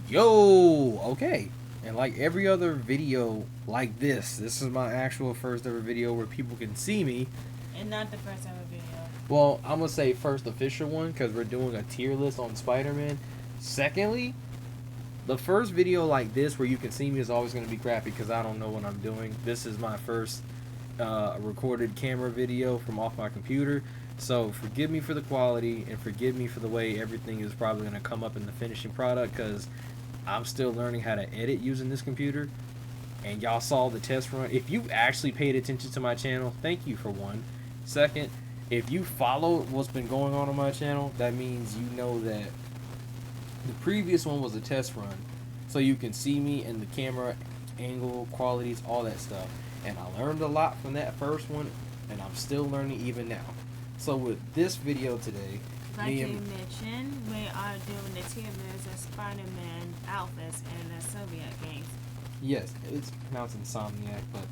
Yo, okay. And like every other video like this is my actual first ever video where people can see me. And not the first ever video. Well, I'm gonna say first official one because we're doing a tier list on Spider-Man. Secondly, the first video like this where you can see me is always gonna be crappy because I don't know what I'm doing. This is my first recorded camera video from off my computer. So forgive me for the quality and forgive me for the way everything is probably gonna come up in the finishing product because I'm still learning how to edit using this computer. And y'all saw the test run. If you actually paid attention to my channel, thank you for one. Second, if you followed what's been going on my channel, that means you know that the previous one was a test run. So you can see me and the camera angle, qualities, all that stuff. And I learned a lot from that first one, and I'm still learning even now. So with this video today, Like you mentioned, we are doing the tier list of Spider-Man outfits in the Soviet games. yes, it's pronounced Insomniac, but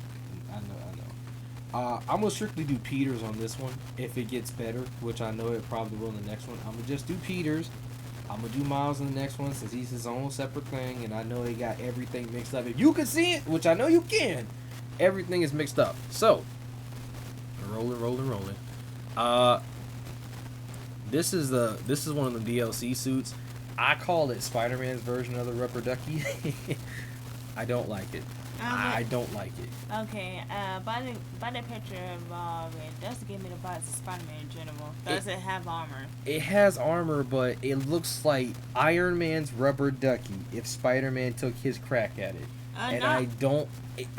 I know. I'm gonna strictly do Peters on this one. If it gets better, which I know it probably will in the next one, I'm gonna just do Peters. I'm gonna do Miles in the next one since he's his own separate thing, and I know they got everything mixed up. If you can see it, which I know you can, everything is mixed up. So, rolling. Uh, this is one of the DLC suits. I call it Spider-Man's version of the rubber ducky. I don't like it. I don't like it. Okay, by the picture involved, it does give me the vibes of Spider-Man in general. Does it have armor? It has armor, but it looks like Iron Man's rubber ducky if Spider-Man took his crack at it. And I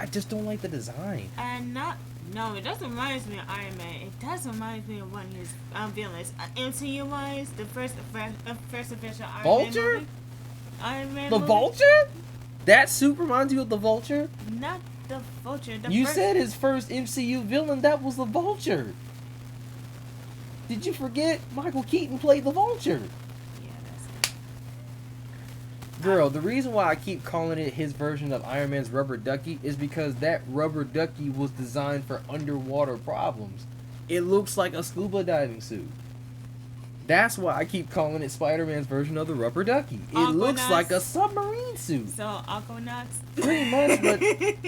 just don't like the design. No, it doesn't remind me of Iron Man. It does remind me of one of his villains. MCU-wise, the first official Vulture? Iron Man The movie? Vulture? That suit reminds you of the Vulture? Not the Vulture. You said his first MCU villain, that was the Vulture. Did you forget Michael Keaton played the Vulture? Yeah, that's it. Girl, the reason why I keep calling it his version of Iron Man's rubber ducky is because that rubber ducky was designed for underwater problems. It looks like a scuba diving suit. That's why I keep calling it Spider-Man's version of the rubber ducky. It looks like a submarine suit. So, Aquanauts? Pretty much, but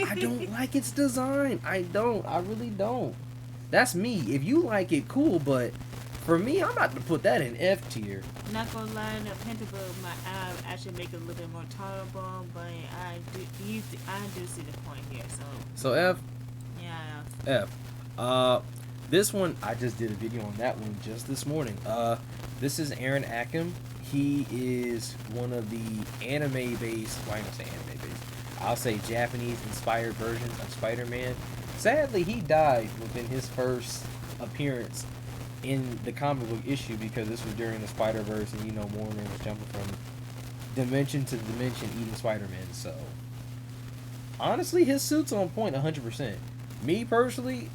I don't like its design. I really don't. That's me. If you like it, cool, but for me, I'm about to put that in F tier. Not gonna lie, the Pentagon might actually make it a little bit more tolerable, but I do see the point here, So F? Yeah. F. This one, I just did a video on that one just this morning. This is Aaron Ackham. He is one of the anime-based, well, I ain't gonna say anime-based, I'll say Japanese-inspired versions of Spider-Man. Sadly, he died within his first appearance in the comic book issue because this was during the Spider-Verse, and Warner was jumping from dimension to dimension eating Spider-Man. So, honestly, his suit's on point 100%. Me, personally,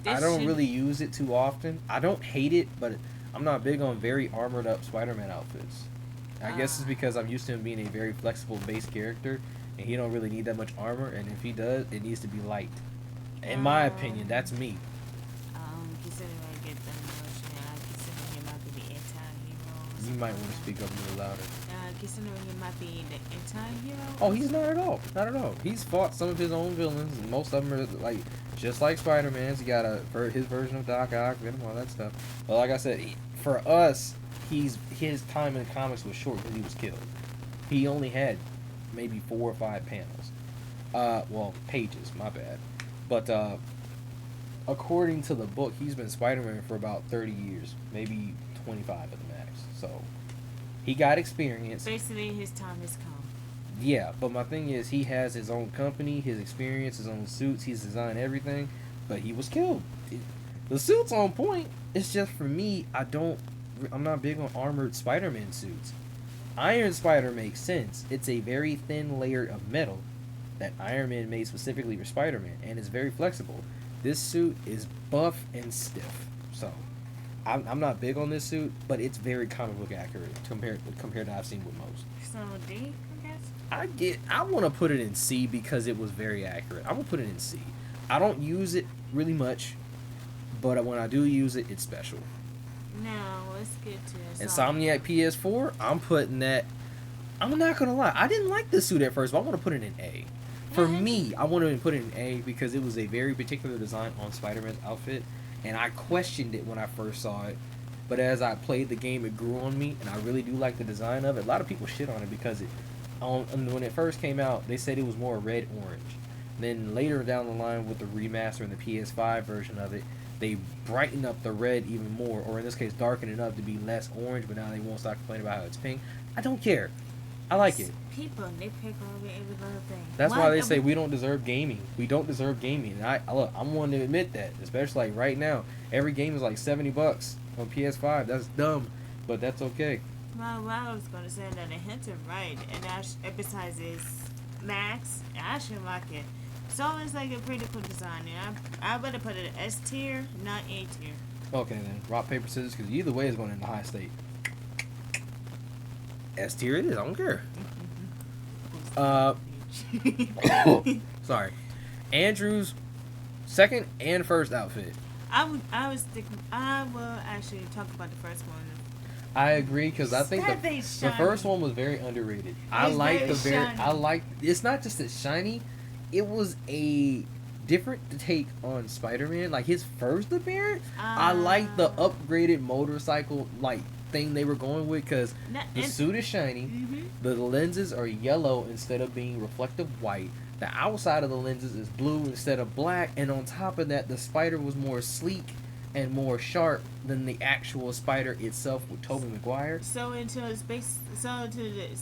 I don't really use it too often. I don't hate it, but I'm not big on very armored up Spider-Man outfits. I guess it's because I'm used to him being a very flexible base character, and he don't really need that much armor, and if he does, it needs to be light. In my opinion, that's me. Considering I get the notion, considering he might be the anti-hero. You might want to speak up a little louder. Considering he might be the anti-hero. Oh, he's not at all. Not at all. He's fought some of his own villains, and most of them are like just like Spider-Man's. He got his version of Doc Ock, Venom, all that stuff. But like I said, for us, his time in the comics was short because he was killed. He only had maybe 4 or 5 panels. Well, pages. My bad. But according to the book, he's been Spider-Man for about 30 years, maybe 25 at the max. So he got experience. Basically, his time has come. Yeah, but my thing is, he has his own company, his experience, his own suits. He's designed everything, but he was killed. The suit's on point. It's just for me, I'm not big on armored Spider-Man suits. Iron Spider makes sense. It's a very thin layer of metal that Iron Man made specifically for Spider-Man, and it's very flexible. This suit is buff and stiff, so I'm not big on this suit, but it's very comic book accurate compared to I've seen with most. So D, I guess. I want to put it in C because it was very accurate. I'm gonna put it in C. I don't use it really much, but when I do use it, it's special. No, let's get to Insomniac PS4, I'm putting that I'm not gonna lie. I didn't like this suit at first, but I want to put it in A. For Yeah. me, I wanted to put it in A because it was a very particular design on Spider-Man's outfit, and I questioned it when I first saw it. But as I played the game, it grew on me, and I really do like the design of it. A lot of people shit on it because when it first came out, they said it was more red orange. Then later down the line with the remaster and the PS5 version of it, they brighten up the red even more, or in this case, darken it up to be less orange. But now they won't stop complaining about how it's pink. I don't care. I like it. People, they pick over every little thing. That's why they say we don't deserve gaming. We don't deserve gaming. And I'm willing to admit that, especially like right now. Every game is like $70 on PS5. That's dumb, but that's okay. Well, I was gonna say that it hinted right, and besides is Max, I should like it. So it's like a pretty cool design. And I better put it S tier, not A tier. Okay then, rock paper scissors, because either way is going in the high state. S tier it is. I don't care. Sorry, Andrew's second and first outfit. I will actually talk about the first one. I agree because I think That the thing's first shiny. one was very underrated. It's very shiny. I like. It's not just that shiny. It was a different take on Spider-Man. Like his first appearance, I like the upgraded motorcycle like thing they were going with because the suit is shiny. Mm-hmm. The lenses are yellow instead of being reflective white. The outside of the lenses is blue instead of black, and on top of that, the spider was more sleek and more sharp than the actual spider itself with Tobey Maguire. So it's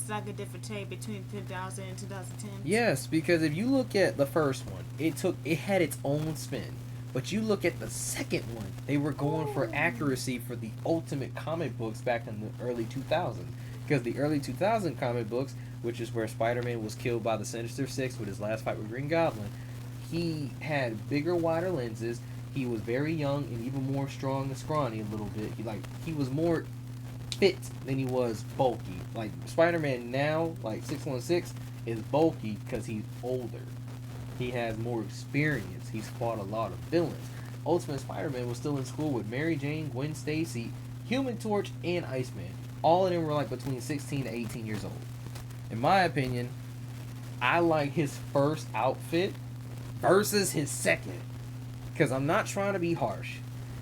like a different take between 2000 and 2010. Yes, because if you look at the first one, it had its own spin. But you look at the second one, they were going for accuracy for the ultimate comic books back in the early 2000s. Because the early 2000 comic books, which is where Spider-Man was killed by the Sinister Six with his last fight with Green Goblin, he had bigger, wider lenses. He was very young and even more strong and scrawny a little bit. He was more fit than he was bulky. Like Spider-Man now, like 616, is bulky because he's older. He has more experience. He's fought a lot of villains. Ultimate Spider-Man was still in school with Mary Jane, Gwen Stacy, Human Torch, and Iceman. All of them were like between 16 to 18 years old. In my opinion, I like his first outfit versus his second. Because I'm not trying to be harsh.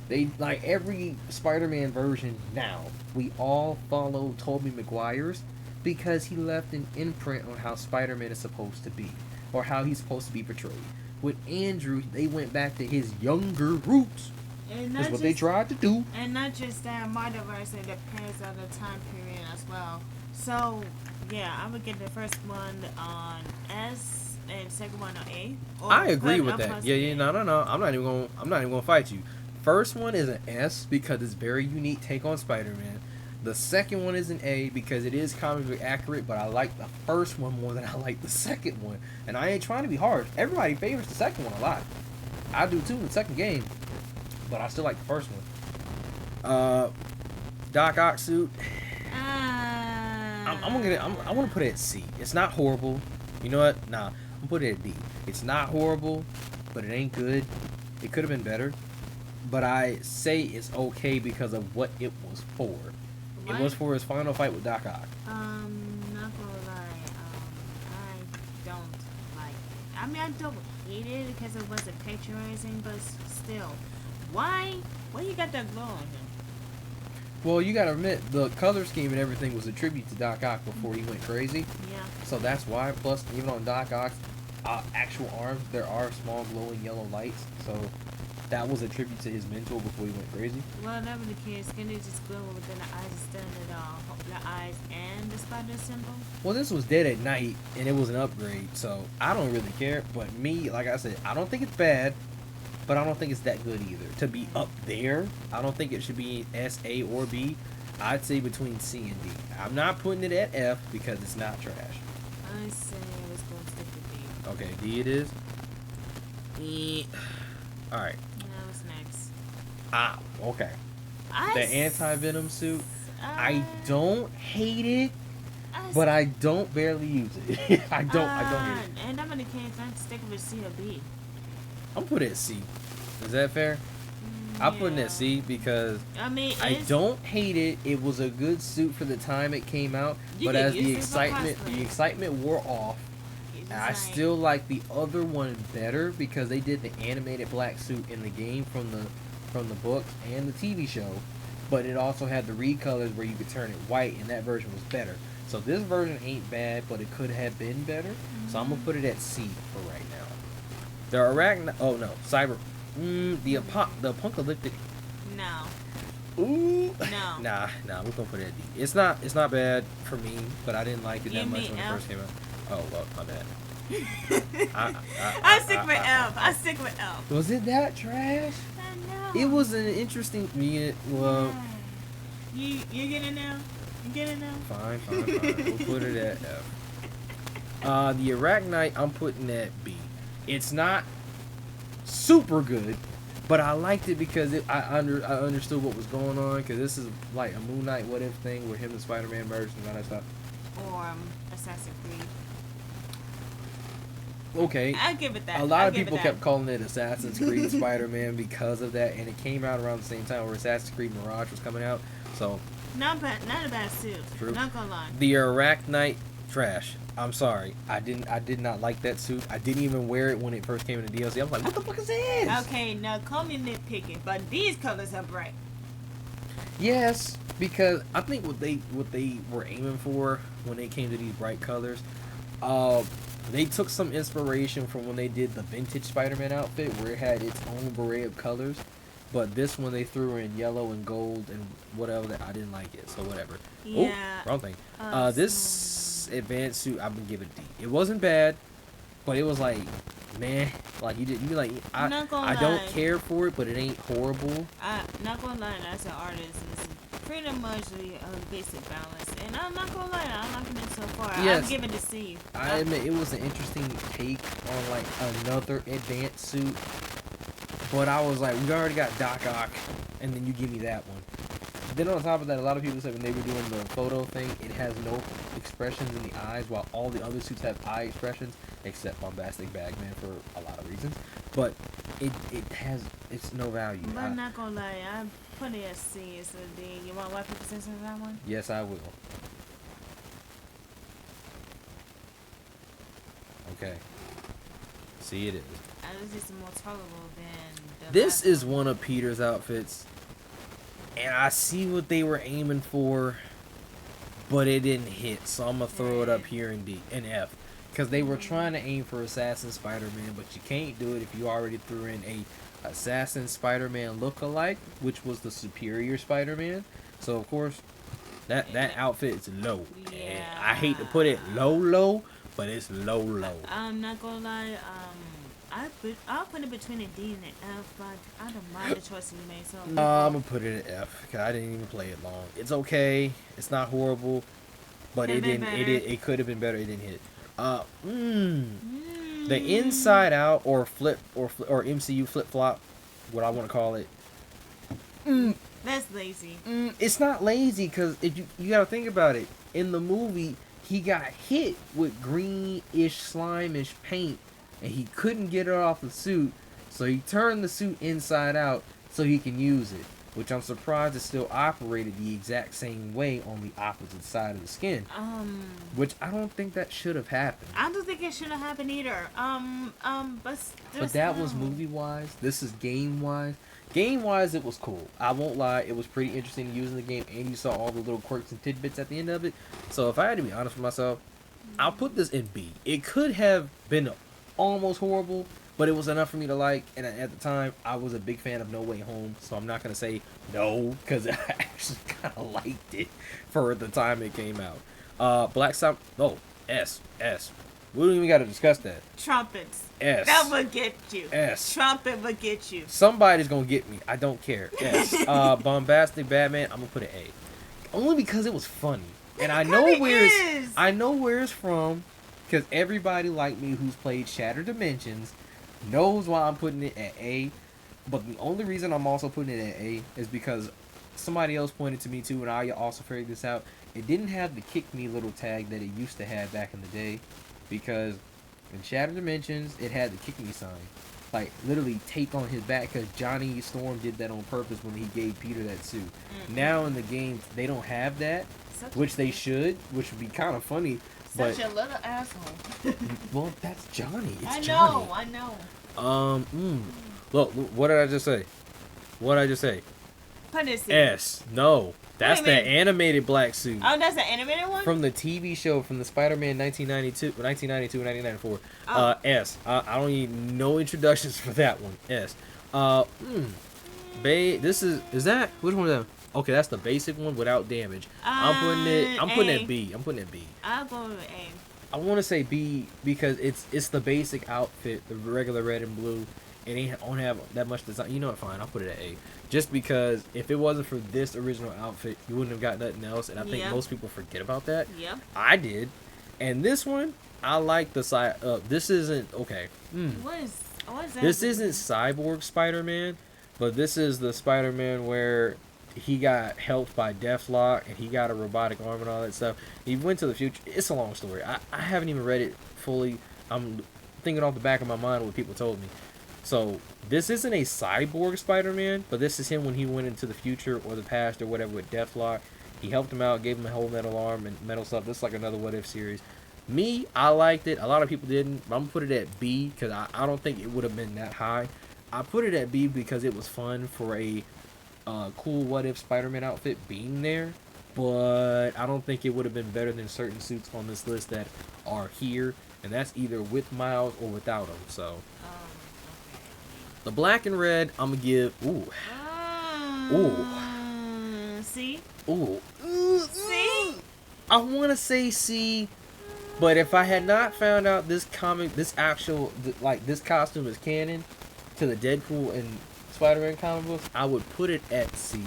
They like every Spider-Man version now, we all follow Tobey Maguire's because he left an imprint on how Spider-Man is supposed to be. Or how he's supposed to be portrayed. With Andrew, they went back to his younger roots. That's what they tried to do. And not just that, multiverse, it depends on the time period as well. So, yeah, I would get the first one on S and second one on A. I agree with that. Yeah, no. I'm not even gonna fight you. First one is an S because it's very unique take on Spider-Man. The second one is an A because it is comically accurate, but I like the first one more than I like the second one. And I ain't trying to be harsh. Everybody favors the second one a lot. I do too in the second game, but I still like the first one. Doc Ock suit. I want to put it at C. It's not horrible. You know what? Nah, I'm gonna put it at D. It's not horrible, but it ain't good. It could have been better, but I say it's okay because of what it was for. It was for his final fight with Doc Ock. Not gonna lie, I don't like it. I mean, I don't hate it because it wasn't patronizing, but still, why you got that glow on him? Well, you gotta admit, the color scheme and everything was a tribute to Doc Ock before he went crazy. Yeah. So that's why. Plus, even on Doc Ock's actual arms, there are small glowing yellow lights. So that was a tribute to his mentor before he went crazy. Well, that was the case. Can they just glow within the eyes instead of the eyes and the spider symbol? Well, this was dead at night, and it was an upgrade, so I don't really care. But me, like I said, I don't think it's bad, but I don't think it's that good either. To be up there, I don't think it should be S, A, or B. I'd say between C and D. I'm not putting it at F because it's not trash. I say I was going to stick with D. Okay, D it is. Alright. Now what's next? Okay. The anti-venom suit. I don't hate it, but I don't barely use it. I don't hate it. And I'm in the case, I'd stick with C or B. I'm put it at C. Is that fair? I'm putting it C because I mean, I don't hate it. It was a good suit for the time it came out, You but could as use the it for cosplay. excitement wore off, it's I like- still like the other one better because they did the animated black suit in the game from the book and the TV show, but it also had the recolors where you could turn it white, and that version was better. So this version ain't bad, but it could have been better. So I'm gonna put it at C for right now. The cyber, the apocalyptic. No. Ooh. No. Nah, we're gonna put it at D. It's not bad for me, but I didn't like it that Give much me when it F. first came out. Oh well, my bad. I stick with F. I stick with F. Was it that trash? I know. It was an interesting. Well, You get it now? You get it now? fine. We'll put it at F. The Arachnite, I'm putting at B. It's not super good, but I liked it because I understood what was going on, because this is like a Moon Knight what if thing where him and Spider-Man merged and all that stuff. Or Assassin's Creed. Okay. I'll give it that. A lot I'll of give it people that. kept calling it Assassin's Creed Spider-Man because of that, and it came out around the same time where Assassin's Creed Mirage was coming out. So Not a bad suit. True. Not gonna lie. the Arachnite, trash. I'm sorry. I did not like that suit. I didn't even wear it when it first came in the DLC. I was like, what the fuck is this? Okay, now call me nitpicking, but these colors are bright. Yes, because I think what they were aiming for when they came to these bright colors, they took some inspiration from when they did the vintage Spider-Man outfit where it had its own array of colors, but this one they threw in yellow and gold and whatever. That I didn't like it, so whatever. Yeah. Ooh, wrong thing. This advanced suit, I'm gonna give it a D. It wasn't bad, but it was like, man, like you be like, I Not gonna don't lie. care for it, but it ain't horrible. Not gonna lie, as an artist, it's pretty much a basic balance. And I'm not gonna lie, I'm liking it so far. Yes. I'm giving it a C. I admit it was an interesting take on like another advanced suit, but I was like, we already got Doc Ock, and then you give me that one. Then on top of that, a lot of people said when they were doing the photo thing, it has no expressions in the eyes, while all the other suits have eye expressions, except Bombastic Bagman for a lot of reasons. But it's no value. But I'm not gonna lie, I put it as C instead of D. You want white people sense on that one? Yes, I will. Okay. See, it is. At least it's more tolerable than the This last is one. one of Peter's outfits, and I see what they were aiming for, but it didn't hit. So I'm gonna throw it up here in D and F, because they were trying to aim for Assassin Spider-Man, but you can't do it if you already threw in a Assassin Spider-Man look-alike, which was the superior Spider-Man. So of course, that outfit is low. And I hate to put it low, but it's low. I'm not gonna lie, I'll put it between a D and an F, but I don't mind the choice you made. So I'm gonna put it at F because I didn't even play it long. It's okay. It's not horrible, but it Could've didn't. been It could have been better. It didn't hit. The Inside Out or MCU flip flop, what I want to call it. That's lazy. It's not lazy because if you gotta think about it. In the movie, he got hit with greenish slime-ish paint, and he couldn't get it off the suit, so he turned the suit inside out so he can use it, which I'm surprised it still operated the exact same way on the opposite side of the skin, which I don't think that should have happened. I don't think it should have happened either. But that was movie-wise. This is game-wise. Game-wise, it was cool. I won't lie. It was pretty interesting to use in the game, and you saw all the little quirks and tidbits at the end of it. So if I had to be honest with myself, I'll put this in B. It could have been almost horrible, but it was enough for me to like. And at the time, I was a big fan of No Way Home, so I'm not going to say no, because I actually kind of liked it for the time it came out. Black Sabbath, no, S. We don't even got to discuss that. Trumpets. S. That would get you. S. Trumpet would get you. Somebody's gonna get me. I don't care. S. Bombastic Batman. I'm gonna put an A, only because it was funny, and I know where it's from, because everybody like me who's played Shattered Dimensions knows why I'm putting it at A. But the only reason I'm also putting it at A is because somebody else pointed to me too, and I also figured this out. It didn't have the kick me little tag that it used to have back in the day, because in Shattered Dimensions it had the kick me sign, like literally tape on his back because Johnny Storm did that on purpose when he gave Peter that suit. Now in the game they don't have that, which they should, which would be kind of funny. Such a little asshole. Well, that's Johnny. It's I know, Johnny. I know. Look, what did I just say? What did I just say? Put this in. S. No. That's the animated black suit. Oh, that's the animated one? From the TV show, from the Spider-Man 1994. Oh. S. I don't need no introductions for that one. S. This is that? Which one is that? Okay, that's the basic one without damage. I'm putting it at B. I'm putting it at B. I'll go with A. I want to say B because it's the basic outfit, the regular red and blue. It don't have that much design. You know what? Fine, I'll put it at A. Just because if it wasn't for this original outfit, you wouldn't have got nothing else. And I think most people forget about that. Yeah. I did. And this one, I like the side. This isn't okay. What is that? This isn't Cyborg Spider-Man, but this is the Spider-Man where he got helped by Deathlock and he got a robotic arm and all that stuff. He went to the future. It's a long story. I haven't even read it fully. I'm thinking off the back of my mind what people told me. So this isn't a Cyborg Spider-Man, but this is him when he went into the future or the past or whatever with Deathlock. He helped him out, gave him a whole metal arm and metal stuff. This is like another What If series. Me, I liked it. A lot of people didn't. But I'm going to put it at B because I don't think it would have been that high. I put it at B because it was fun for a cool What If Spider-Man outfit being there. But I don't think it would have been better than certain suits on this list that are here. And that's either with Miles or without him. So the black and red, I'm going to give... C? C? I want to say C. But if I had not found out this costume is canon to the Deadpool and Spider-Man comic books, I would put it at C.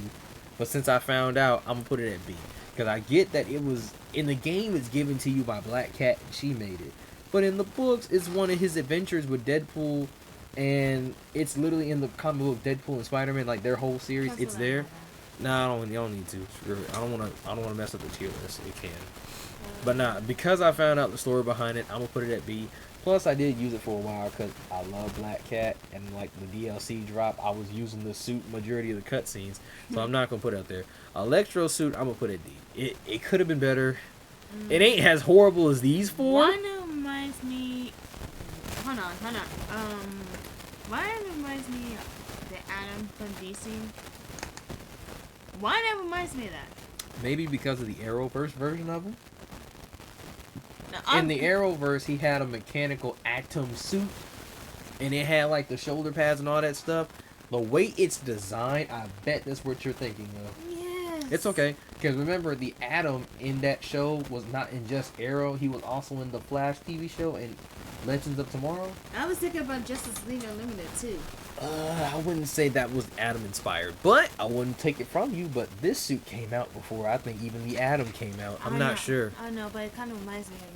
But since I found out, I'm going to put it at B. Because I get that it was, in the game, it's given to you by Black Cat and she made it. But in the books, it's one of his adventures with Deadpool. And it's literally in the comic book Deadpool and Spider-Man, like their whole series. It's there. Nah, you don't need to. I don't want to mess up the tier list. It can. But nah, because I found out the story behind it, I'm going to put it at B. Plus, I did use it for a while because I love Black Cat. And like the DLC drop, I was using the suit majority of the cutscenes. So I'm not going to put it up there. Electro suit, I'm going to put it at D. It could have been better. It ain't as horrible as these four. One reminds me... Hold on. Why reminds me of the Atom from DC? Why that reminds me of that? Maybe because of the Arrowverse version of him. Now, in the Arrowverse, he had a mechanical Atom suit, and it had like the shoulder pads and all that stuff. The way it's designed, I bet that's what you're thinking of. Yes. It's okay, because remember, the Atom in that show was not in just Arrow. He was also in the Flash TV show and Legends of Tomorrow. I was thinking about Justice League Unlimited too. I wouldn't say that was Atom inspired, but I wouldn't take it from you. But this suit came out before I think even the Atom came out. I'm not sure. I know, but it kind of reminds me of it.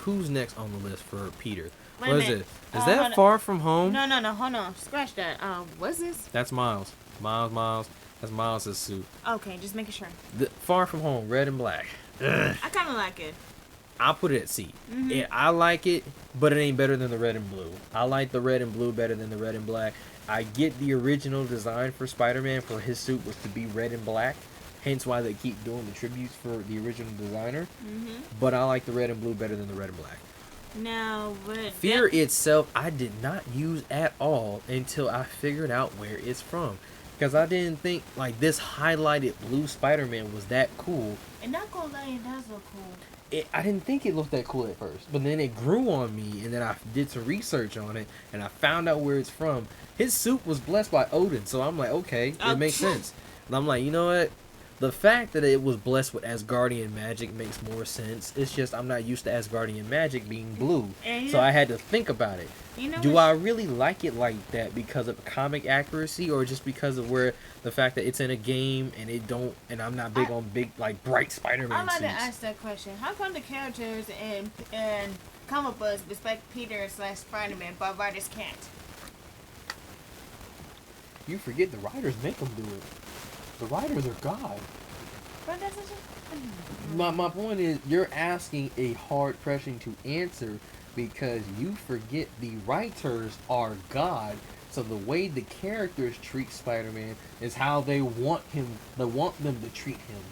Who's next on the list for Peter? Wait what a is minute. it? Is that Far From Home? No, hold on. Scratch that. What's this? That's Miles. Miles. That's Miles' suit. Okay, just making sure. Far From Home, red and black. I kind of like it. I'll put it at C. I like it, but it ain't better than the red and blue. I like the red and blue better than the red and black. I get the original design for Spider-Man for his suit was to be red and black. Hence why they keep doing the tributes for the original designer. But I like the red and blue better than the red and black. Now, Fear itself, I did not use at all until I figured out where it's from. Because I didn't think, like, this highlighted blue Spider-Man was that cool. And not gonna lie, it does look cool. I didn't think it looked that cool at first. But then it grew on me, and then I did some research on it, and I found out where it's from. His suit was blessed by Odin, so I'm like, okay, it makes sense. And I'm like, you know what? The fact that it was blessed with Asgardian magic makes more sense. It's just I'm not used to Asgardian magic being blue. So I had to think about it. Do I really like it like that because of comic accuracy or just because of where the fact that it's in a game and I'm not big on big like bright Spider-Man I'd like suits? to ask that question. How come the characters in comic books respect Peter / Spider-Man but writers can't? You forget the writers make them do it. The writers are God. But that's My point is, you're asking a hard question to answer because you forget the writers are God. So the way the characters treat Spider-Man is how they want him. They want them to treat him.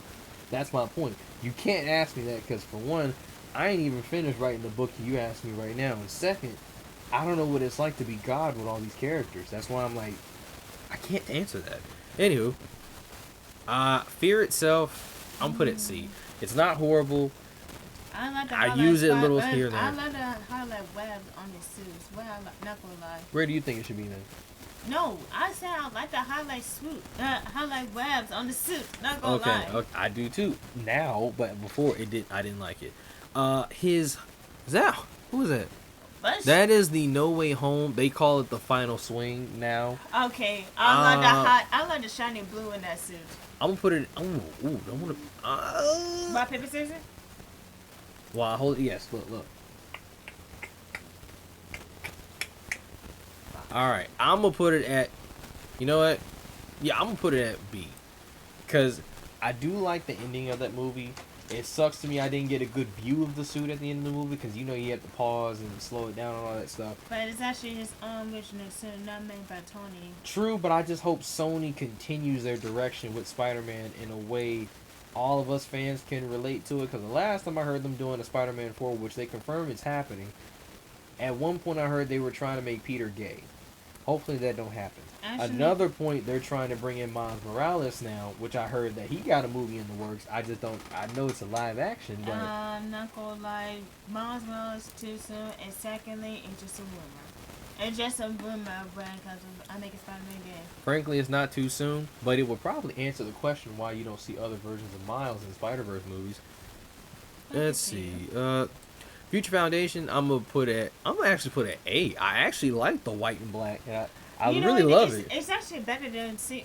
That's my point. You can't ask me that because, for one, I ain't even finished writing the book you asked me right now. And second, I don't know what it's like to be God with all these characters. That's why I'm like, I can't answer that. Anywho, Fear itself, I'm put at C. It's not horrible. I use it a little here and there. I love the highlight webs on the suits. Well, not gonna lie. Where do you think it should be then? No, I said I like the highlight webs on the suit. Not gonna lie. Okay, I do too now, but before I didn't like it. Who is that? Bush? That is the No Way Home. They call it the final swing now. Okay, I love the shiny blue in that suit. I'm gonna put it. I want to. Rock paper scissors. Well, I hold. Yes, look. All right, I'm gonna put it at. You know what? Yeah, I'm gonna put it at B, because I do like the ending of that movie. It sucks to me I didn't get a good view of the suit at the end of the movie, because you have to pause and slow it down and all that stuff. But it's actually his own original suit, not made by Tony. True, but I just hope Sony continues their direction with Spider-Man in a way all of us fans can relate to it. Because the last time I heard them doing a Spider-Man 4, which they confirmed it's happening, at one point I heard they were trying to make Peter gay. Hopefully that don't happen. Actually, Another point, they're trying to bring in Miles Morales now, which I heard that he got a movie in the works. I know it's a live action, but I'm not gonna lie, Miles Morales too soon, and secondly, it's just a rumor. It's just a rumor, because I make a Spider-Man game. frankly, it's not too soon. But it would probably answer the question why you don't see other versions of Miles in Spider-Verse movies. Let's see. Future Foundation, I'm gonna actually put at A. I actually like the white and black. I really love it. It's actually better than C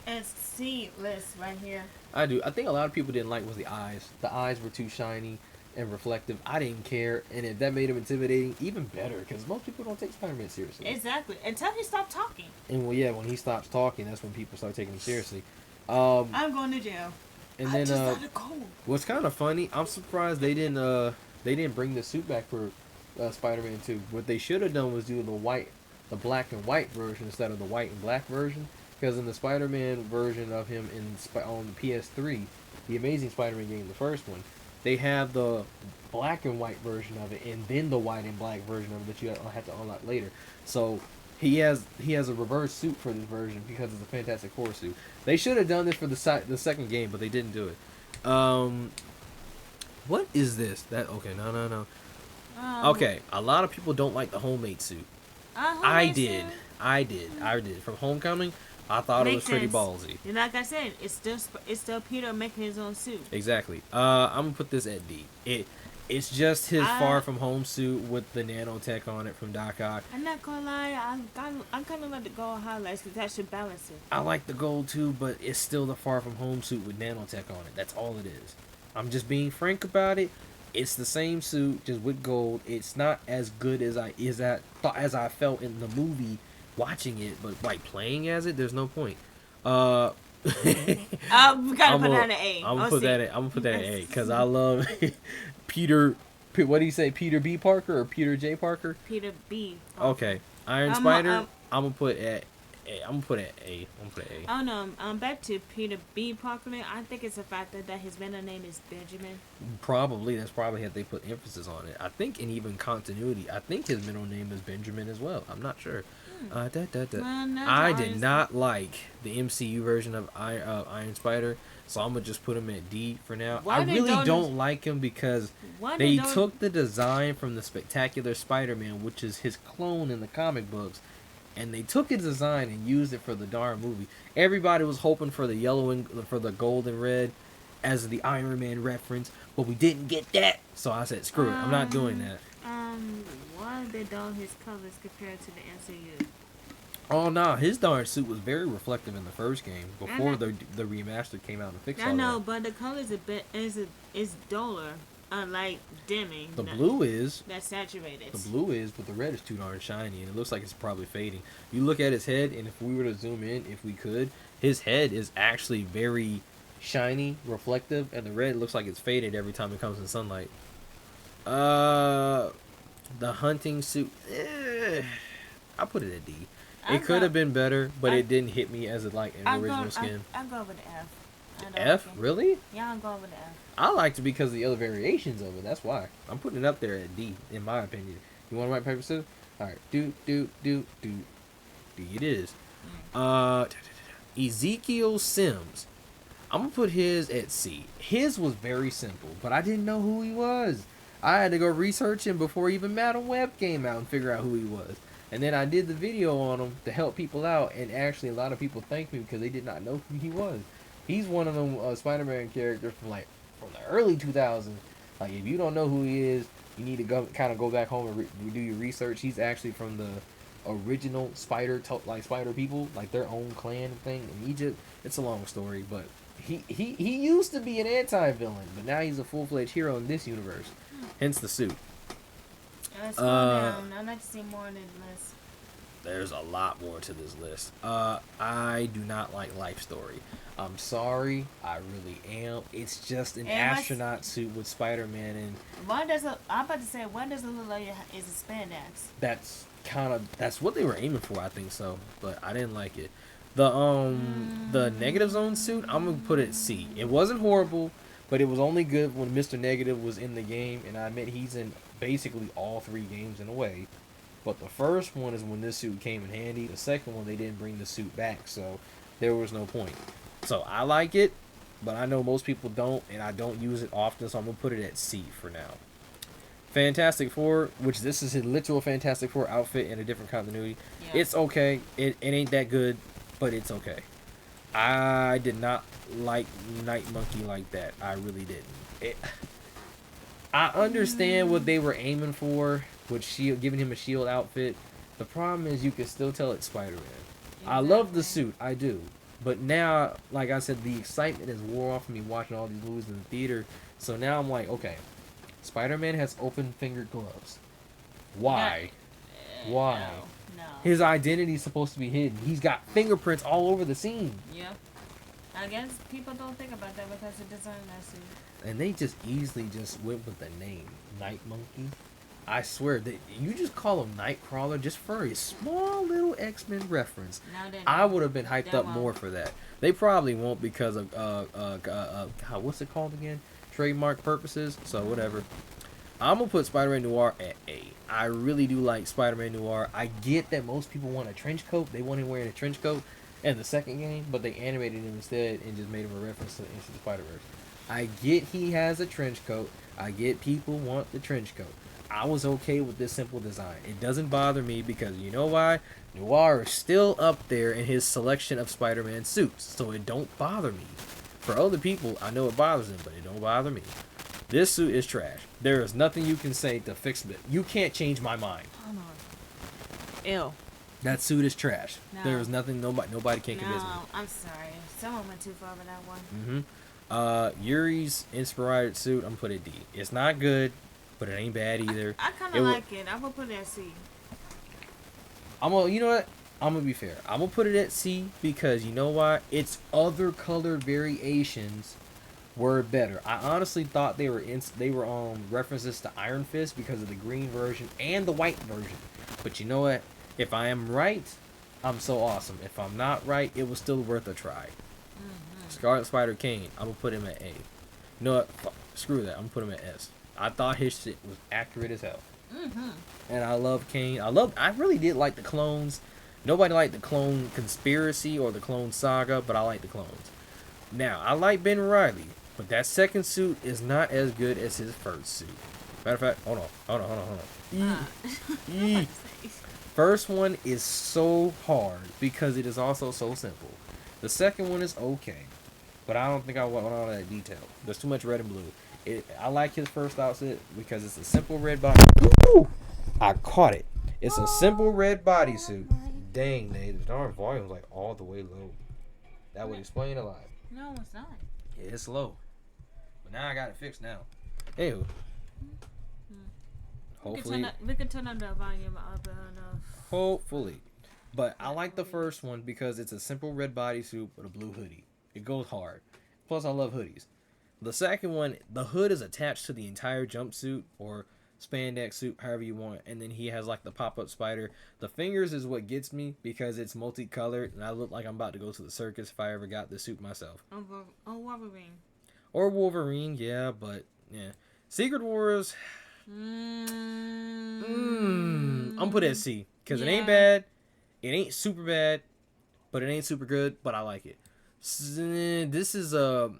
list right here. I do. I think a lot of people didn't like was the eyes. The eyes were too shiny and reflective. I didn't care, and if that made him intimidating, even better, because most people don't take Spider-Man seriously. Exactly. Until he stopped talking. And when he stops talking, that's when people start taking him seriously. I'm going to jail. And I then just had a cold. what's kind of funny, I'm surprised they didn't bring the suit back for Spider-Man 2. What they should have done was do the black and white version instead of the white and black version. Because in the Spider-Man version of him on the PS3, the Amazing Spider-Man game, the first one, they have the black and white version of it, and then the white and black version of it that you have to unlock later. So he has a reverse suit for this version because it's a Fantastic Four suit. They should have done this for the second game, but they didn't do it. What is this? No. Okay, a lot of people don't like the homemade suit. I did. From Homecoming, I thought it was pretty ballsy. And like I said, it's still Peter making his own suit. Exactly. I'm gonna put this at D. It's just his Far From Home suit with the nanotech on it from Doc Ock. I'm not gonna lie, I'm kind of like the gold highlights because that should balance it. I like the gold too, but it's still the Far From Home suit with nanotech on it. That's all it is. I'm just being frank about it. It's the same suit, just with gold. It's not as good as I felt in the movie watching it, but like playing as it, there's no point. We gotta put that in A. I'm gonna put that at A because I love Peter. What do you say, Peter B. Parker or Peter J. Parker? Peter B. Okay, Iron Spider. I'm gonna put at A. I'm gonna put at A. Oh no, back to Peter B. Parker. I think it's the fact that his middle name is Benjamin. That's probably how they put emphasis on it. I think in even continuity, I think his middle name is Benjamin as well. I'm not sure. Well, I did not like the MCU version of Iron Spider, so I'm gonna just put him at D for now. I really don't like him because they took the design from the Spectacular Spider-Man, which is his clone in the comic books, and they took his design and used it for the darn movie. Everybody was hoping for the yellow and for the gold and red as the Iron Man reference, but we didn't get that. So I said, screw it, I'm not doing that. Why did they dull his colors compared to the MCU? Oh no, his darn suit was very reflective in the first game before the remaster came out and fixed all that. I know, but the colors is duller, unlike dimming. The blue is that's saturated. The blue is, but the red is too darn shiny, and it looks like it's probably fading. You look at his head, and if we were to zoom in, if we could, his head is actually very shiny, reflective, and the red looks like it's faded every time it comes in sunlight. The The hunting suit, I put it at D. I'm It could have been better, but I- it didn't hit me as like an original skin. I'm going with the F. I don't F, like it. really? Yeah, I'm going with the F. I liked it because of the other variations of it. That's why I'm putting it up there at D, in my opinion. You want to write paper scissors? All right, do. D it is. Ezekiel Sims. I'm gonna put his at C. His was very simple, but I didn't know who he was. I had to go research him before even Madam Web came out and figure out who he was. And then I did the video on him to help people out, and actually a lot of people thanked me because they did not know who he was. He's one of them Spider-Man characters from the early 2000s. Like, if you don't know who he is, you need to go back home and do your research. He's actually from the original spider people, like their own clan thing in Egypt. It's a long story, but he used to be an anti-villain, but now he's a full-fledged hero in this universe. Hence the suit. Let's go down. I'd like to see more in this list. There's a lot more to this list. I do not like Life Story. I'm sorry, I really am. It's just an astronaut suit with Spider-Man, and I'm about to say, what does it look like? Is it spandex? That's what they were aiming for, I think so, but I didn't like it. The Negative Zone suit, I'm gonna put it C. It wasn't horrible, but it was only good when Mr. Negative was in the game, and I admit he's in basically all 3 games in a way. But the first one is when this suit came in handy. The second one, they didn't bring the suit back, so there was no point. So I like it, but I know most people don't, and I don't use it often, so I'm gonna put it at C for now. Fantastic Four, which this is his literal Fantastic Four outfit in a different continuity. Yeah. It's okay. It ain't that good, but it's okay. I did not like Night Monkey like that. I really didn't. I understand what they were aiming for with Shield, giving him a Shield outfit. The problem is you can still tell it's Spider-Man. Exactly. I love the suit, I do. But now, like I said, the excitement has wore off of me watching all these movies in the theater. So now I'm like, okay, Spider-Man has open-fingered gloves. Why? Why? No. His identity is supposed to be hidden. He's got fingerprints all over the scene. Yeah. I guess people don't think about that because of design that suit. And they just easily just went with the name, Night Monkey. I swear, you just call him Nightcrawler just for a small little X-Men reference. No, I would have been hyped up more for that. They probably won't because of, what's it called again? Trademark purposes, so whatever. I'm going to put Spider-Man Noir at A. I really do like Spider-Man Noir. I get that most people want a trench coat. They want him wearing a trench coat in the second game, but they animated him instead and just made him a reference to Into the Spider-Verse. I get he has a trench coat. I get people want the trench coat. I was okay with this simple design. It doesn't bother me because you know why? Noir is still up there in his selection of Spider-Man suits, so it don't bother me. For other people, I know it bothers them, but it don't bother me. This suit is trash. There is nothing you can say to fix it. You can't change my mind. Hold on. Ew. That suit is trash. No. There is nothing nobody can convince me. No, I'm sorry. Someone went too far with that one. Yuri's inspired suit, I'm gonna put it D. It's not good, but it ain't bad either. I kind of like it. I'm gonna put it at C. You know what? I'm gonna be fair. I'm gonna put it at C because you know why? Its other colored variations were better. I honestly thought they were references to Iron Fist because of the green version and the white version. But you know what? If I am right, I'm so awesome. If I'm not right, it was still worth a try. Scarlet Spider Kane, I'm gonna put him at A. You know what? Screw that. I'm gonna put him at S. I thought his shit was accurate as hell. And I love Kane. I really did like the clones. Nobody liked the clone conspiracy or the clone saga, but I like the clones. Now, I like Ben Reilly, but that second suit is not as good as his first suit. Matter of fact, hold on. First one is so hard because it is also so simple. The second one is okay, but I don't think I want all that detail. There's too much red and blue. I like his first outfit because it's a simple red body. Ooh, I caught it. It's a simple red bodysuit. Dang, the darn volume's like all the way low. That would explain a lot. No, it's not. Yeah, it's low. But now I got it fixed now. Ew. Hopefully. We can turn up the volume up enough. Hopefully. But I like the first one because it's a simple red bodysuit with a blue hoodie. It goes hard. Plus, I love hoodies. The second one, the hood is attached to the entire jumpsuit or spandex suit, however you want, and then he has like the pop-up spider. The fingers is what gets me because it's multicolored, and I look like I'm about to go to the circus if I ever got the suit myself. Oh, Wolverine. Or Wolverine, yeah, but yeah. Secret Wars, I'm put at C because it ain't bad, it ain't super bad, but it ain't super good. But I like it. This is a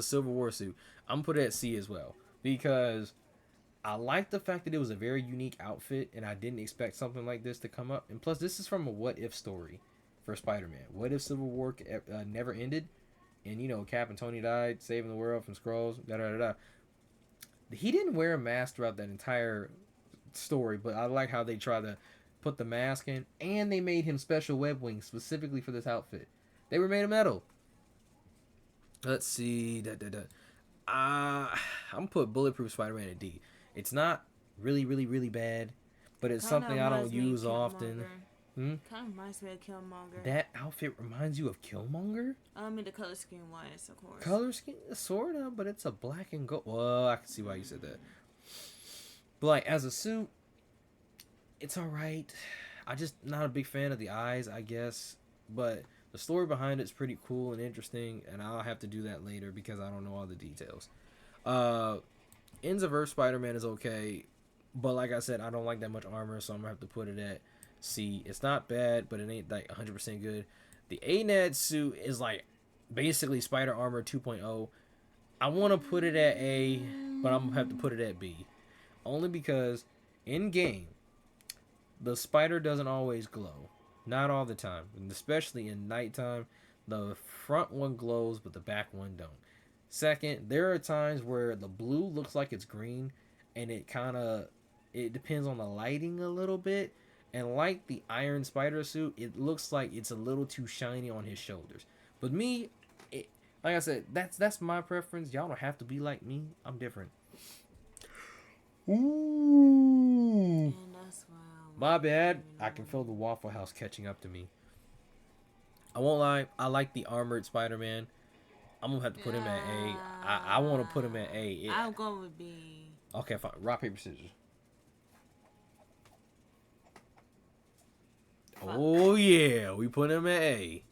Civil War suit. I'm put it at C as well because I like the fact that it was a very unique outfit, and I didn't expect something like this to come up. And plus, this is from a what if story for Spider-Man. What if Civil War never ended, and Cap and Tony died, saving the world from Skrulls. Da da da da. He didn't wear a mask throughout that entire story, but I like how they try to put the mask in, and they made him special web wings specifically for this outfit. They were made of metal. Let's see. I'm gonna put Bulletproof Spider-Man at D. It's not really, really, really bad, but it's something I don't use often. Kind of reminds me of Killmonger. That outfit reminds you of Killmonger? I mean, the color scheme wise, of course. Color scheme, sort of, but it's a black and gold. Well, I can see why you said that. But like as a suit, it's all right. I just not a big fan of the eyes, I guess. But the story behind it's pretty cool and interesting, and I'll have to do that later because I don't know all the details. Ends of Earth Spider-Man is okay, but like I said, I don't like that much armor, so I'm gonna have to put it at C. It's not bad, but it ain't like 100% good. The ANAD suit is like basically Spider Armor 2.0. I want to put it at A, but I'm gonna have to put it at B, only because in game the spider doesn't always glow, not all the time, and especially in nighttime. The front one glows, but the back one don't. Second, there are times where the blue looks like it's green, and it depends on the lighting a little bit. And like the Iron Spider suit, it looks like it's a little too shiny on his shoulders. But me, like I said, that's my preference. Y'all don't have to be like me. I'm different. Ooh. And that's why My bad. I can feel the Waffle House catching up to me. I won't lie. I like the armored Spider-Man. I'm gonna have to put him at A. I want to put him at A. I'll go with B. Okay, fine. Rock, paper, scissors. Oh yeah, we put him at A.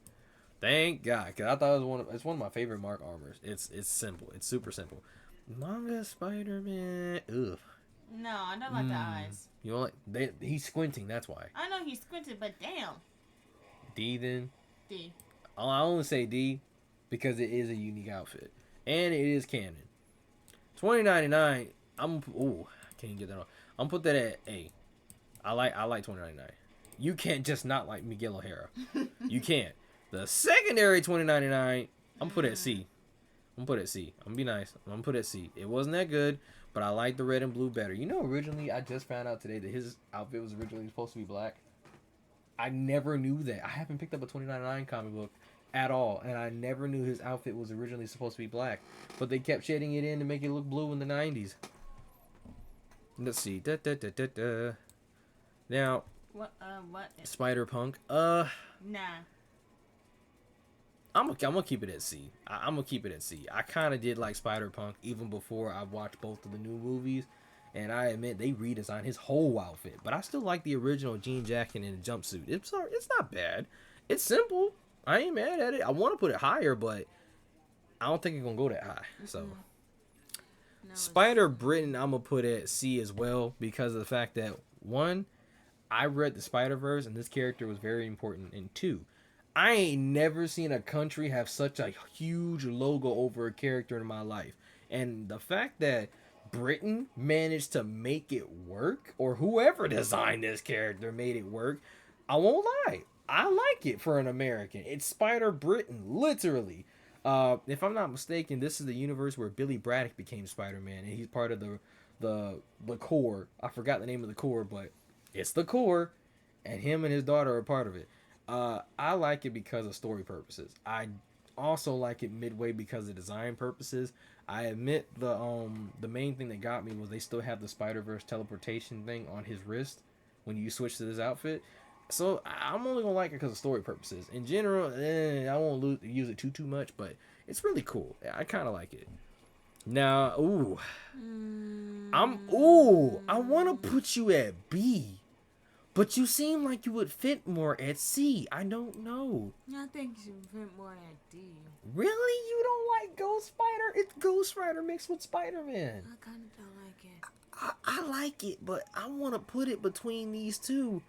Thank God, cause I thought it was it's one of my favorite Mark armors. It's simple. It's super simple. Manga Spider-Man. Ugh. No, I don't like the eyes. You know like he's squinting. That's why. I know he's squinted, but damn. D then. D. I only say D because it is a unique outfit and it is canon. 2099. I can't get that off. I'm gonna put that at A. I like 2099. You can't just not like Miguel O'Hara. You can't. The secondary 2099, I'm put at C. I'm put at C. I'm gonna be nice. I'm gonna put at C. It wasn't that good, but I like the red and blue better. Originally I just found out today that his outfit was originally supposed to be black. I never knew that. I haven't picked up a 2099 comic book at all, and I never knew his outfit was originally supposed to be black. But they kept shading it in to make it look blue in the 90s. Let's see. Now, What? Spider-Punk. Nah. I'm gonna keep it at C. I'm gonna keep it at C. I kind of did like Spider-Punk even before I watched both of the new movies, and I admit they redesigned his whole outfit. But I still like the original jean jacket and jumpsuit. It's not bad. It's simple. I ain't mad at it. I want to put it higher, but I don't think it's gonna go that high. So, No, Spider Britain, I'm gonna put at C as well because of the fact that one, I read the Spider-Verse and this character was very important, and two, I ain't never seen a country have such a huge logo over a character in my life. And the fact that Britain managed to make it work, or whoever designed this character made it work, I won't lie. I like it for an American. It's Spider Britain, literally. If I'm not mistaken, this is the universe where Billy Braddock became Spider-Man, and he's part of the Corps. I forgot the name of the Corps, but it's the Corps, and him and his daughter are part of it. I like it because of story purposes. I also like it midway because of design purposes. I admit the main thing that got me was they still have the Spider-Verse teleportation thing on his wrist when you switch to this outfit. So I'm only gonna like it because of story purposes. In general, I won't use it too much, but it's really cool. I kind of like it. Now, ooh, I want to put you at B, but you seem like you would fit more at C. I don't know. I think you fit more at D. Really? You don't like Ghost Spider? It's Ghost Rider mixed with Spider-Man. I kind of don't like it. I like it, but I want to put it between these two,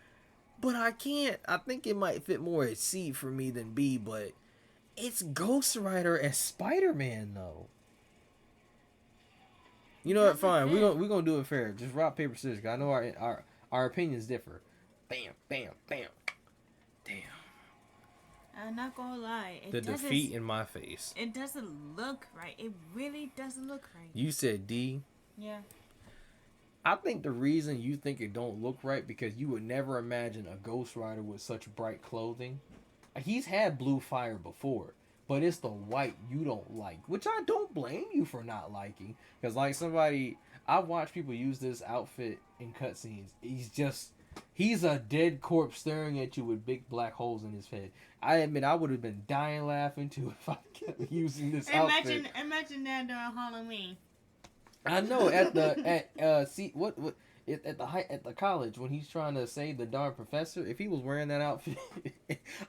but I can't. I think it might fit more at C for me than B, but it's Ghost Rider as Spider-Man though. You know what? Fine. We're gonna do it fair. Just rock paper scissors. 'Cause I know our opinions differ. Bam, bam, bam. Damn. I'm not gonna lie. The defeat in my face. It doesn't look right. It really doesn't look right. You said D. Yeah. I think the reason you think it don't look right because you would never imagine a Ghost Rider with such bright clothing. He's had blue fire before, but it's the white you don't like, which I don't blame you for not liking. Because like I've watched people use this outfit in cutscenes. He's a dead corpse staring at you with big black holes in his head. I admit I would have been dying laughing too if I kept using this outfit. Imagine that during Halloween. I know at the college when he's trying to save the darn professor. If he was wearing that outfit,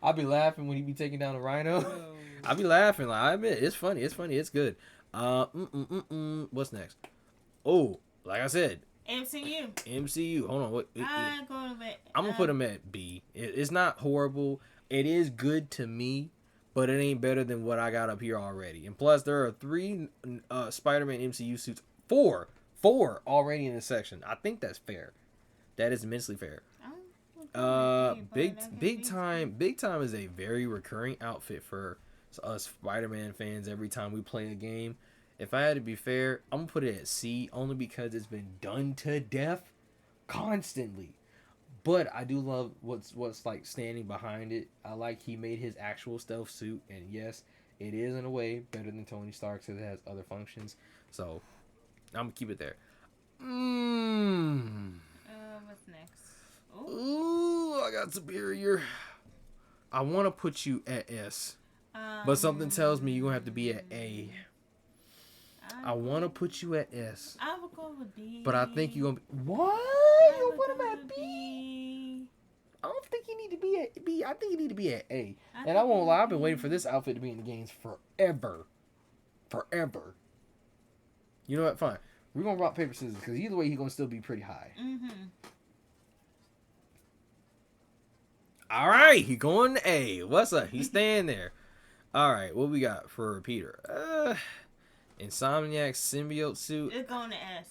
I'd be laughing when he be taking down the rhino. Oh. I'd be laughing. Like I admit, it's funny. It's funny. It's good. What's next? Oh, like I said, MCU. Hold on. What? I'm gonna put him at B. It's not horrible. It is good to me, but it ain't better than what I got up here already. And plus, there are 3 Spider-Man MCU suits. 4 already in this section. I think that's fair. That is immensely fair. Big time is a very recurring outfit for us Spider-Man fans every time we play a game. If I had to be fair, I'm gonna put it at C only because it's been done to death constantly. But I do love what's like standing behind it. I like he made his actual stealth suit, and yes, it is in a way better than Tony Stark's because it has other functions. So I'm gonna keep it there. What's next? Ooh, I got superior. I want to put you at S, but something tells me you're gonna have to be at A. I want to put you at S. I will go with B. But I think you're gonna be what? You put him at B? I don't think you need to be at B. I think you need to be at A. And I won't lie, I've been waiting for this outfit to be in the games forever. You know what? Fine. We're going to rock, paper, scissors because either way, he's going to still be pretty high. Mm-hmm. All right. He going to A. What's up? He's staying there. All right. What we got for Peter? Insomniac symbiote suit. It's going to S.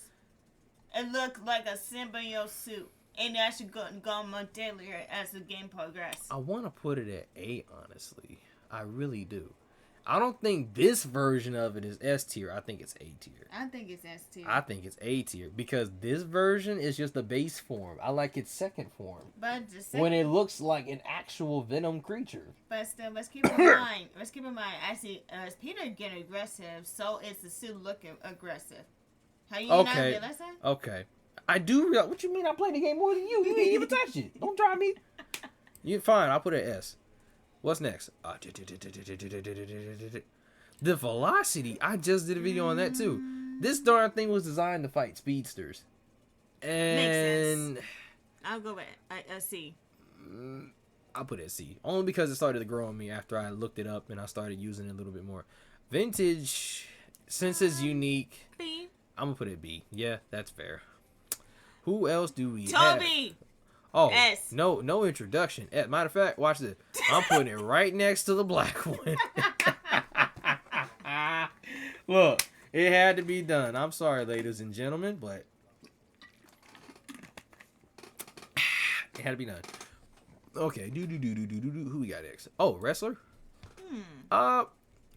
It looked like a symbiote suit. And that should go more deadlier as the game progresses. I want to put it at A, honestly. I really do. I don't think this version of it is S tier. I think it's A tier. I think it's S tier. I think it's A tier because this version is just the base form. I like its second form. But when it looks like an actual Venom creature. But still, let's keep in mind. Actually, as Peter getting aggressive, so is the suit looking aggressive. How you not realize that? Okay. I do realize. What you mean? I played the game more than you. You didn't even touch it. Don't try me. You're fine. I'll put it at S. What's next? The velocity. I just did a video on that too. This darn thing was designed to fight speedsters. And makes sense. I'll go with a C. I'll put it at C. Only because it started to grow on me after I looked it up and I started using it a little bit more. Vintage, since it's unique, B. I'm going to put it B. Yeah, that's fair. Who else do we have? Toby! Oh, S. No introduction. Matter of fact, watch this. I'm putting it right next to the black one. Look, it had to be done. I'm sorry, ladies and gentlemen, but it had to be done. Okay, who we got next? Oh, wrestler.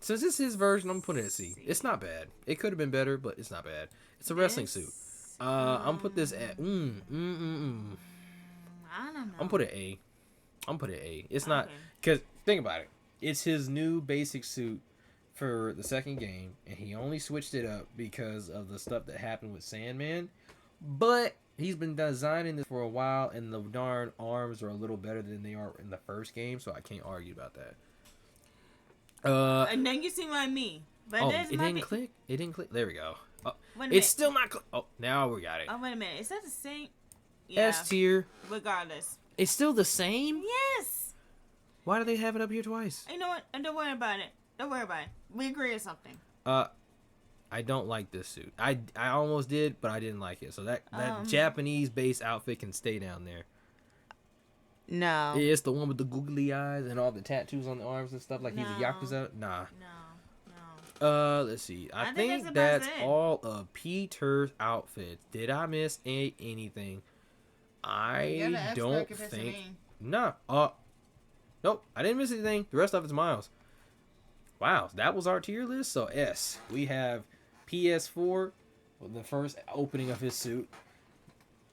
Since it's his version, I'm putting it at C. It's not bad. It could have been better, but it's not bad. It's a wrestling suit. I'm gonna put this at I don't know. I'm put it A. It's not because think about it. It's his new basic suit for the second game, and he only switched it up because of the stuff that happened with Sandman. But he's been designing this for a while, and the darn arms are a little better than they are in the first game, so I can't argue about that. And then you see what I mean. But Oh, this it might didn't be. click. It didn't click. There we go. Oh, Wait a it's minute. still not. Oh, now we got it. Oh, wait a minute. Is that the same? Yeah. S tier. Regardless. It's still the same. Yes. Why do they have it up here twice? You know what? Don't worry about it. Don't worry about it. We agree on something. I don't like this suit. I almost did, but I didn't like it. So that Japanese based outfit can stay down there. No. It's the one with the googly eyes and all the tattoos on the arms and stuff like he's a No. yakuza. Nah. No. Let's see. I think think that's that's about it. all of Peter's outfits. Did I miss anything? I don't think. Nah. Nope. I didn't miss anything. The rest of it's Miles. Wow, that was our tier list. So S, we have PS4, the first opening of his suit.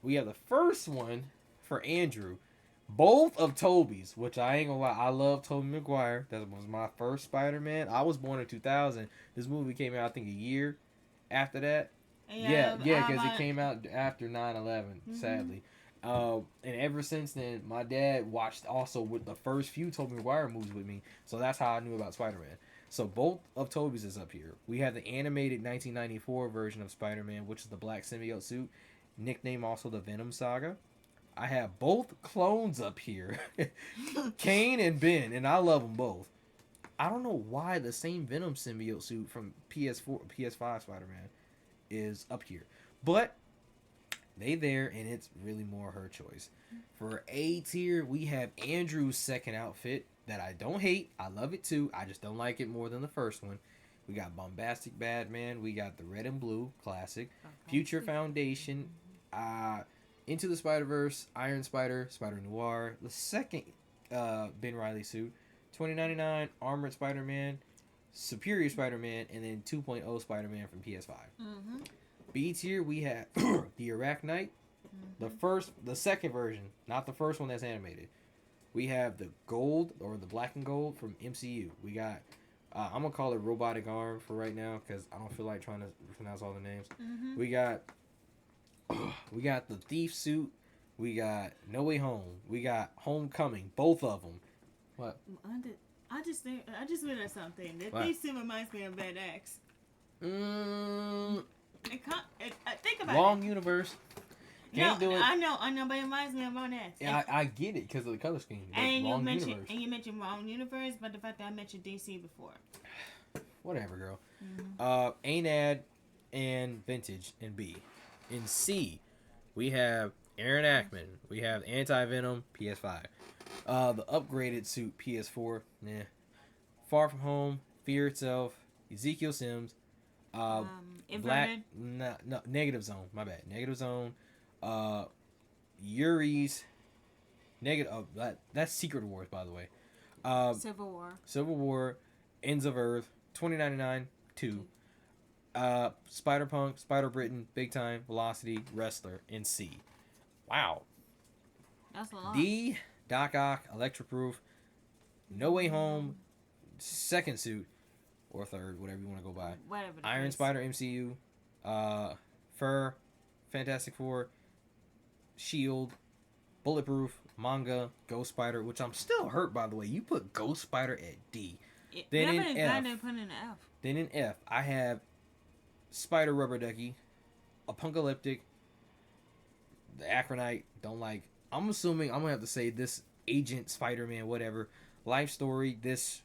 We have the first one for Andrew. Both of Toby's, which I ain't gonna lie, I love Tobey Maguire. That was my first Spider-Man. I was born in 2000. This movie came out, I think, a year after that. Yeah, because it came out after 9/11, sadly. And ever since then, my dad watched also with the first few Tobey Maguire movies with me. So that's how I knew about Spider-Man. So both of Toby's is up here. We have the animated 1994 version of Spider-Man, which is the black symbiote suit, nicknamed also the Venom Saga. I have both clones up here, Kane and Ben, and I love them both. I don't know why the same Venom symbiote suit from PS4, PS5 Spider-Man is up here, but they there, and it's really more her choice. For A tier, we have Andrew's second outfit that I don't hate. I love it too. I just don't like it more than the first one. We got Bombastic Batman. We got the red and blue classic, Future Foundation, Into the Spider-Verse, Iron Spider, Spider Noir, the second Ben Reilly suit, 2099 Armored Spider-Man, Superior Spider-Man, and then 2.0 Spider-Man from PS5. B tier, we have the Arachnite, the second version, not the first one that's animated. We have the gold, or the black and gold from MCU. We got, I'm going to call it Robotic Arm for right now, because I don't feel like trying to pronounce all the names. We got the Thief suit. We got No Way Home. We got Homecoming. Both of them. What? I just realized something. The What? Thief suit reminds me of Bad X. Think about Wrong it. universe. No, Can't do it. I know, but it reminds me of Bad X. Yeah, I get it because of the color scheme. But And wrong universe. you mentioned wrong universe, but the fact that I mentioned DC before. Whatever, girl. Anad and Vintage in B. In C, we have Aaron Ackman. We have Anti-Venom, PS5. The upgraded suit, PS4. Nah. Far From Home, Fear Itself, Ezekiel Sims, Black, no, Negative Zone. My bad. Negative Zone. Yuri's negative. That's Secret Wars, by the way. Civil War, Ends of Earth, 2099, 2. Spider-Punk, Spider-Britain, Big Time, Velocity, Wrestler, and C. Wow. That's a lot. D, Doc Ock, Electroproof, No Way Home, second suit, or third, whatever you want to go by. Whatever. Iron Spider, MCU, Fur, Fantastic Four, Shield, Bulletproof, Manga, Ghost Spider, which I'm still hurt, by the way. You put Ghost Spider at D. Then in F. Then in F, I have Spider Rubber Ducky, Apocalyptic, the Acronite, don't like. I'm assuming I'm going to have to say this Agent Spider-Man, whatever. Life Story, this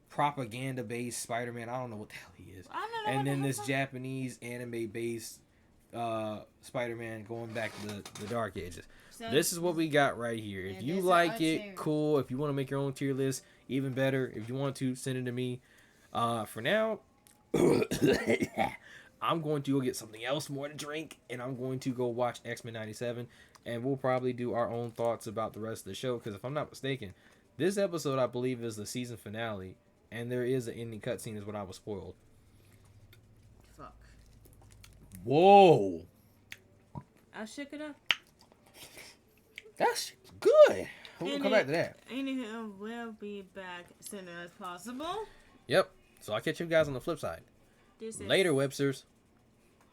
propaganda-based Spider-Man. I don't know what the hell he is. And then this Japanese anime-based Spider-Man going back to the Dark Ages. So this is what we got right here. If you like it, cool. If you want to make your own tier list, even better. If you want to, send it to me. For now, I'm going to go get something else more to drink, and I'm going to go watch X-Men 97, and we'll probably do our own thoughts about the rest of the show, because if I'm not mistaken, this episode, I believe, is the season finale, and there is an ending cutscene is what I was spoiled. Fuck. Whoa. I shook it up. That's good. We'll come back to that. Anywho, we'll be back as soon as possible. Yep. So I'll catch you guys on the flip side. Later, Websters.